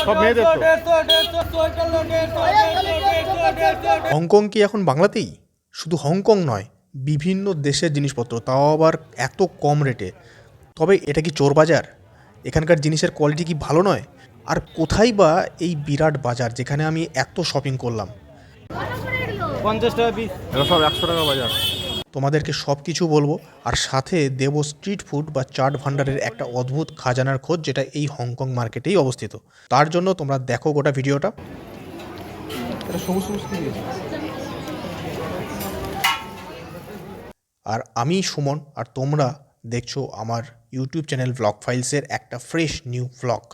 সব মেয়েদের তো। হংকং কি এখন বাংলাতেই? শুধু হংকং নয়, বিভিন্ন দেশের জিনিসপত্র, তাও আবার এত কম রেটে। তবে এটা কি চোর বাজার? এখানকার জিনিসের কোয়ালিটি কি ভালো নয়? আর কোথায় বা এই বিরাট বাজার যেখানে আমি এত শপিং করলাম? 50 টাকা পিস। এটা সব 100 টাকা বাজার। তোমাদেরকে সব কিছু বলবো, আর সাথে দেব স্ট্রিট ফুড বা চাট ভান্ডারের একটা অদ্ভুত খাজানার খোঁজ, যেটা এই হংকং মার্কেটেই অবস্থিত। তার জন্য তোমরা দেখো গোটা ভিডিওটা। আর আমি সুমন, আর তোমরা দেখছো আমার ইউটিউব চ্যানেল ব্লগ ফাইলসের একটা fresh new blog.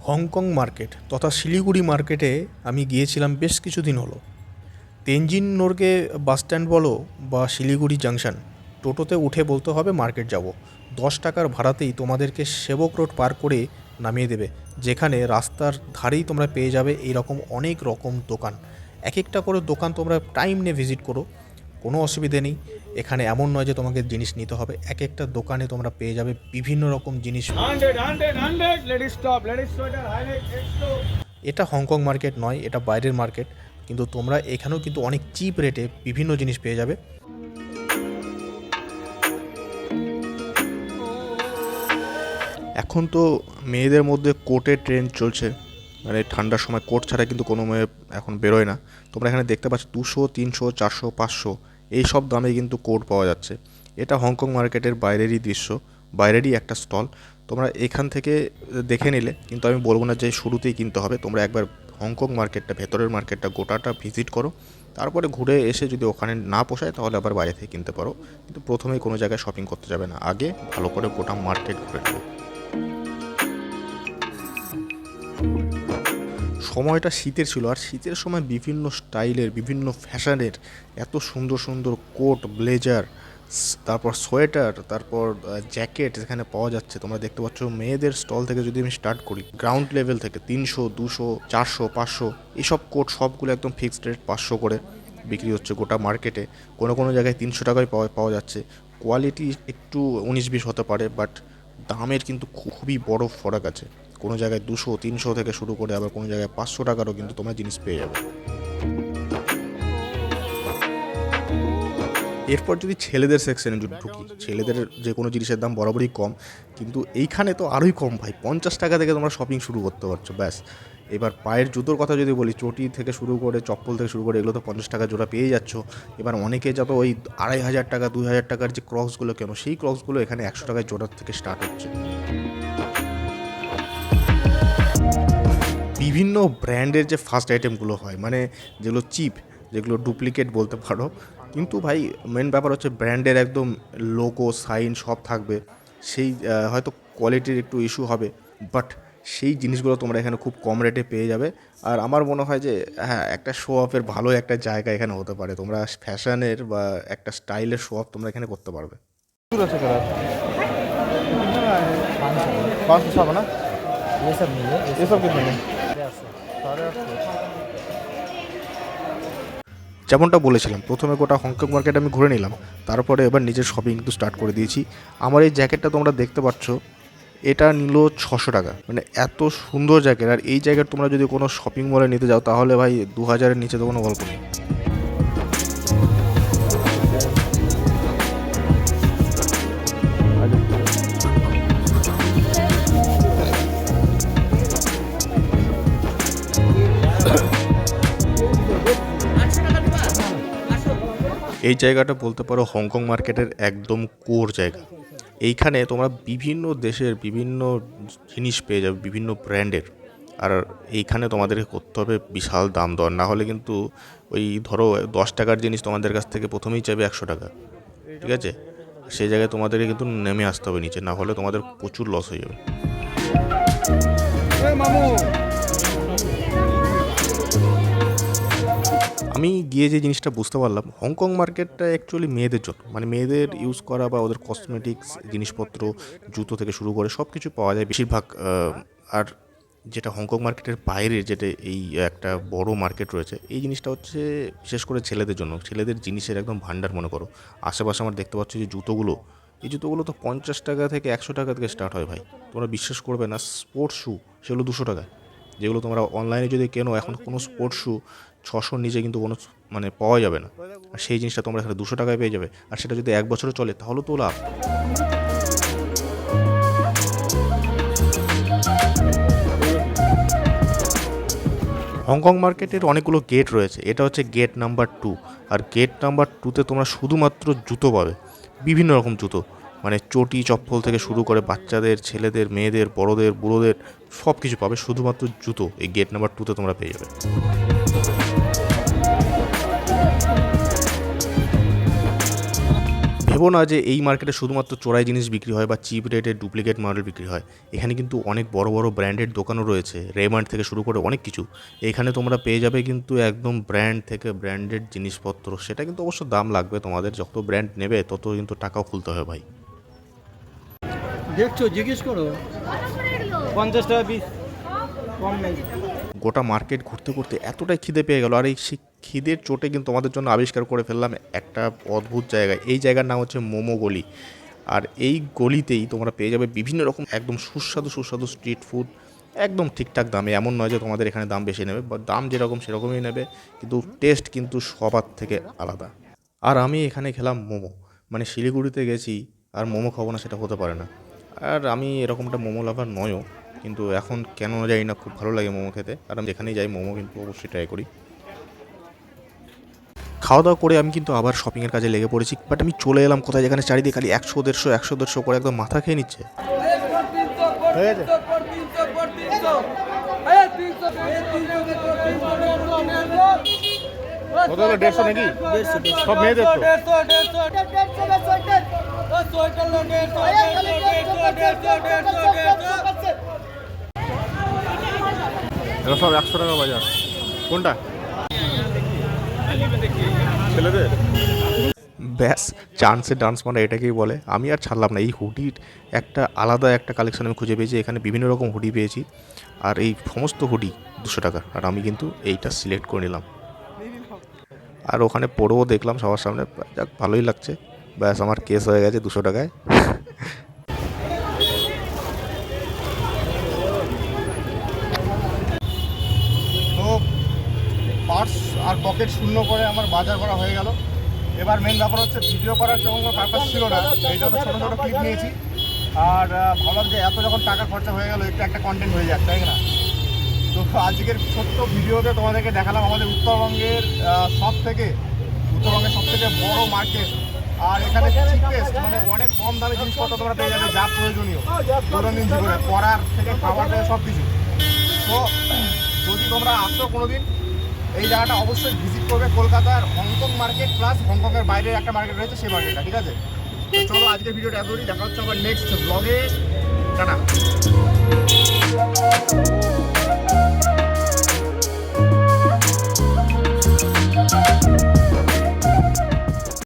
Hong Kong market তথা শিলিগুড়ি মার্কেটে আমি গিয়েছিলাম বেশ কিছুদিন হলো। তেনজিং নোরগে বাস স্ট্যান্ড বলো বা শিলিগুড়ি জাংশন, টোটোতে উঠে বলতে হবে মার্কেট যাব। 10 টাকার ভাড়াতেই তোমাদেরকে সেবক রোড পার করে নামিয়ে দেবে, যেখানে রাস্তার ধারেই তোমরা পেয়ে যাবে এইরকম অনেক রকম দোকান। এক একটা করে দোকান তোমরা টাইম নিয়ে ভিজিট করো, কোনো অসুবিধে নেই। এখানে এমন নয় যে তোমাকে জিনিস নিতে হবে, এক একটা দোকানে তোমরা পেয়ে যাবে বিভিন্ন রকম জিনিস। এটা হংকং মার্কেট নয়, এটা বাইরের মার্কেট, কিন্তু তোমরা এখানেও কিন্তু অনেক চিপ রেটে বিভিন্ন জিনিস পেয়ে যাবে। এখন তো মেয়েদের মধ্যে কোটের ট্রেন্ড চলছে, মানে ঠান্ডার সময় কোট ছাড়া কিন্তু কোনো মেয়ে এখন বেরোয় না। তোমরা এখানে দেখতে পাচ্ছ 200, 300, 400, 500 এই সব দামে কিন্তু কোট পাওয়া যাচ্ছে। এটা হংকং মার্কেটের বাইরেরই দৃশ্য, বাইরেরই একটা স্টল। তোমরা এখান থেকে দেখে নিলে, কিন্তু আমি বলবো না যে শুরুতেই কিনতে হবে। তোমরা একবার হংকং মার্কেটটা, ভেতরের মার্কেটটা গোটাটা ভিজিট করো, তারপরে ঘুরে এসে যদি ওখানে না পোষায় তাহলে আবার বাইরে থেকে কিনতে পারো। কিন্তু প্রথমেই কোনো জায়গায় শপিং করতে যাবে না, আগে ভালো করে গোটা মার্কেট ঘুরে নেবে। সময়টা শীতের ছিল, আর শীতের সময় বিভিন্ন স্টাইলের, বিভিন্ন ফ্যাশনের এত সুন্দর সুন্দর কোট, ব্লেজার, তারপর সোয়েটার, তারপর জ্যাকেট যেখানে পাওয়া যাচ্ছে। তোমরা দেখতে পাচ্ছ মেয়েদের স্টল থেকে যদি আমি স্টার্ট করি, গ্রাউন্ড লেভেল থেকে 300, 200, 400, 500 এইসব কোট সবগুলো একদম ফিক্সড রেট 500 করে বিক্রি হচ্ছে গোটা মার্কেটে। কোনো কোনো জায়গায় 300 টাকায় পাওয়া যাচ্ছে। কোয়ালিটি একটু 19-20 হতে পারে, বাট দামের কিন্তু খুবই বড় ফরাক আছে। কোনো জায়গায় 200, 300 থেকে শুরু করে আবার কোনো জায়গায় 500 টাকারও কিন্তু তোমরা জিনিস পেয়ে যাবে। এরপর যদি ছেলেদের সেকশনে যদি ঢুকি, ছেলেদের যে কোনো জিনিসের দাম বরাবরই কম, কিন্তু এইখানে তো আরোই কম ভাই। 50 টাকা থেকে তোমরা শপিং শুরু করতে পারছো, ব্যাস। এবার পায়ের জুতোর কথা যদি বলি, চটি থেকে শুরু করে চপ্পল থেকে শুরু করে এগুলো তো 50 টাকা জোড়া পেয়ে যাচ্ছ। এবার অনেকে যত ওই 2500 টাকা, 2000 টাকার যে ক্রক্সগুলো কেন, সেই ক্রক্সগুলো এখানে 100 টাকায় জোড়ার থেকে স্টার্ট হচ্ছে। বিভিন্ন ব্র্যান্ডের যে ফার্স্ট আইটেমগুলো হয়, মানে যেগুলো চিপ, যেগুলো ডুপ্লিকেট বলতে পারো, কিন্তু ভাই মেন ব্যাপার হচ্ছে ব্র্যান্ডের একদম লোগো, সাইন সব থাকবে। সেই হয়তো কোয়ালিটির একটু ইস্যু হবে, বাট সেই জিনিসগুলো তোমরা এখানে খুব কম রেটে পেয়ে যাবে। আর আমার মনে হয় যে হ্যাঁ, একটা শো অফের ভালো একটা জায়গা এখানে হতে পারে। তোমরা ফ্যাশনের বা একটা স্টাইলের শো অফ তোমরা এখানে করতে পারবে। যেমনটা বলেছিলাম, প্রথমে গোটা হংকং মার্কেট আমি ঘুরে নিলাম, তারপরে এবার নিজের শপিং কিন্তু স্টার্ট করে দিয়েছি। আমার এই জ্যাকেটটা তোমরা দেখতে পাচ্ছ, এটা নিল 600 টাকা। মানে এত সুন্দর জ্যাকেট, আর এই জ্যাকেট তোমরা যদি কোনো শপিং মলে নিতে যাও তাহলে ভাই 2000-এর নিচে তো কোনো গল্প নেই। এই জায়গাটা বলতে পারো হংকং মার্কেটের একদম কোর জায়গা। এইখানে তোমরা বিভিন্ন দেশের বিভিন্ন জিনিস পেয়ে যাবে, বিভিন্ন ব্র্যান্ডের। আর এইখানে তোমাদেরকে করতে হবে বিশাল দাম দর, না হলে কিন্তু ওই ধরো 10 টাকার জিনিস তোমাদের কাছ থেকে প্রথমেই চাইবে 100 টাকা, ঠিক আছে? সেই জায়গায় তোমাদেরকে কিন্তু নেমে আসতে হবে নিচে, না হলে তোমাদের প্রচুর লস হয়ে যাবে। আমি গিয়ে যে জিনিসটা বুঝতে পারলাম, হংকং মার্কেটটা অ্যাকচুয়ালি মেয়েদের জন্য, মানে মেয়েদের ইউজ করা বা ওদের কসমেটিক্স জিনিসপত্র, জুতো থেকে শুরু করে সব কিছু পাওয়া যায় বেশিরভাগ। আর যেটা হংকং মার্কেটের বাইরে, যেটা এই একটা বড় মার্কেট রয়েছে, এই জিনিসটা হচ্ছে বিশেষ করে ছেলেদের জন্য। ছেলেদের জিনিসের একদম ভান্ডার মনে করো। আশেপাশে আমার দেখতে পাচ্ছ যে জুতোগুলো এই জুতোগুলো তো 50 টাকা থেকে 100 টাকা থেকে স্টার্ট হয় ভাই। তোমরা বিশ্বাস করবে না, স্পোর্টস শ্যু সেগুলো 200 টাকায়। যেগুলো তোমরা অনলাইনে যদি কেনো এখন কোনো স্পোর্টস শ্যু 600-র নিচে কিন্তু কোনো মানে পাওয়া যাবে না। আর সেই জিনিসটা তোমরা এখানে 200 টাকায় পেয়ে যাবে। আর সেটা যদি 1 বছরও চলে তাহলে তো লাভ। হংকং মার্কেটের অনেকগুলো গেট রয়েছে, এটা হচ্ছে গেট নাম্বার 2। আর গেট নাম্বার 2তে তোমরা শুধুমাত্র জুতো পাবে, বিভিন্ন রকম জুতো, মানে চটি চপ্পল থেকে শুরু করে বাচ্চাদের, ছেলেদের, মেয়েদের, বড়োদের, বুড়োদের সব কিছু পাবে, শুধুমাত্র জুতো এই গেট নাম্বার 2তে তোমরা পেয়ে যাবে। ভেবো না যে এই মার্কেটে শুধুমাত্র চোরাই জিনিস বিক্রি হয় বা চিপ রেটে ডুপ্লিকেট মাল বিক্রি হয়। এখানে কিন্তু অনেক বড় বড় ব্র্যান্ডেড দোকানও রয়েছে, রেমান্ড থেকে শুরু করে অনেক কিছু। এখানে তোমরা পেয়ে যাবে কিন্তু একদম ব্র্যান্ড থেকে ব্র্যান্ডেড জিনিসপত্র। সেটা কিন্তু অবশ্য দাম লাগবে তোমাদের, যত ব্র্যান্ড নেবে তত কিন্তু টাকাও খুলতে হবে ভাই। দেখছো জিজ্ঞেস করো 50 টাকা পিস, কম নেই। গোটা মার্কেট ঘুরতে ঘুরতে এতটাই খিদে পেয়ে গেল, আর এই খিদের চোটে কিন্তু তোমাদের জন্য আবিষ্কার করে ফেললাম একটা অদ্ভুত জায়গায়। এই জায়গার নাম হচ্ছে মোমো গলি। আর এই গলিতেই তোমরা পেয়ে যাবে বিভিন্ন রকম একদম সুস্বাদু সুস্বাদু স্ট্রিট ফুড, একদম ঠিকঠাক দামে। এমন নয় যে তোমাদের এখানে দাম বেশি নেবে, বা দাম যেরকম সেরকমই নেবে, কিন্তু টেস্ট কিন্তু সবার থেকে আলাদা। আর আমি এখানে খেলাম মোমো, মানে শিলিগুড়িতে গেছি আর মোমো খাবো না সেটা হতে পারে না। আর আমি এরকমটা মোমো লাভার নয়ও, কিন্তু এখন কেন যাই না, খুব ভালো লাগে মোমো খেতে। আর আমি যেখানেই যাই মোমো কিন্তু অবশ্যই ট্রাই করি। খাওয়া দাওয়া করে আমি কিন্তু আবার শপিংয়ের কাজে লেগে পড়েছি। বাট আমি চলে এলাম কোথায়, যেখানে চারিদিকে খালি 100-150 করে একদম মাথা খেয়ে নিচ্ছে। কত হলো? 150 নাকি? সব মেয়েদের তো। এটা সব 100 টাকা বাজার। কোনটা? ছেলেদের? ব্যাস, চান্সে ডান্স মানে এটাকেই বলে। আমি আর ছাড়লাম না, এই হুডির একটা আলাদা একটা কালেকশন আমি খুঁজে পেয়েছি। এখানে বিভিন্ন রকম হুডি পেয়েছি, আর এই সমস্ত হুডি 200 টাকা। আর আমি কিন্তু এইটা সিলেক্ট করে নিলাম, আর ওখানে পরেও দেখলাম সবার সামনে, যাক ভালোই লাগছে। ব্যাস, আমার কেস হয়ে গেছে 200 টাকায়। তো পার্স আর পকেট শূন্য করে আমার বাজার করা হয়ে গেল। এবার মেন ব্যাপার হচ্ছে ভিডিও করার সেরকম পারপাস ছিল না, এই জন্য ছোটো ছোটো ক্লিপ নিয়েছি। আর ভাবলাম যে এত যখন টাকা খরচা হয়ে গেল, একটু একটা কন্টেন্ট হয়ে যাক, তাই না? তো আজকের ছোট্ট ভিডিওতে তোমাদেরকে দেখালাম আমাদের উত্তরবঙ্গের সব থেকে বড় মার্কেট। আর এখানে চিপেস্ট, মানে অনেক কম দামে জিনিসপত্র তোমরা পেয়ে যাবে, যা প্রয়োজনীয় দৈনন্দিন জীবনে, পড়ার থেকে খাবার থেকে সব কিছু। তো যদি তোমরা আসো কোনোদিন, এই জায়গাটা অবশ্যই ভিজিট করবে। কলকাতার হংকং মার্কেট প্লাস হংকংয়ের বাইরে একটা মার্কেট রয়েছে, সেই মার্কেটটা, ঠিক আছে? তো চলো আজকের ভিডিওটা এতই, দেখা হচ্ছে আবার নেক্সট ব্লগে। টাটা।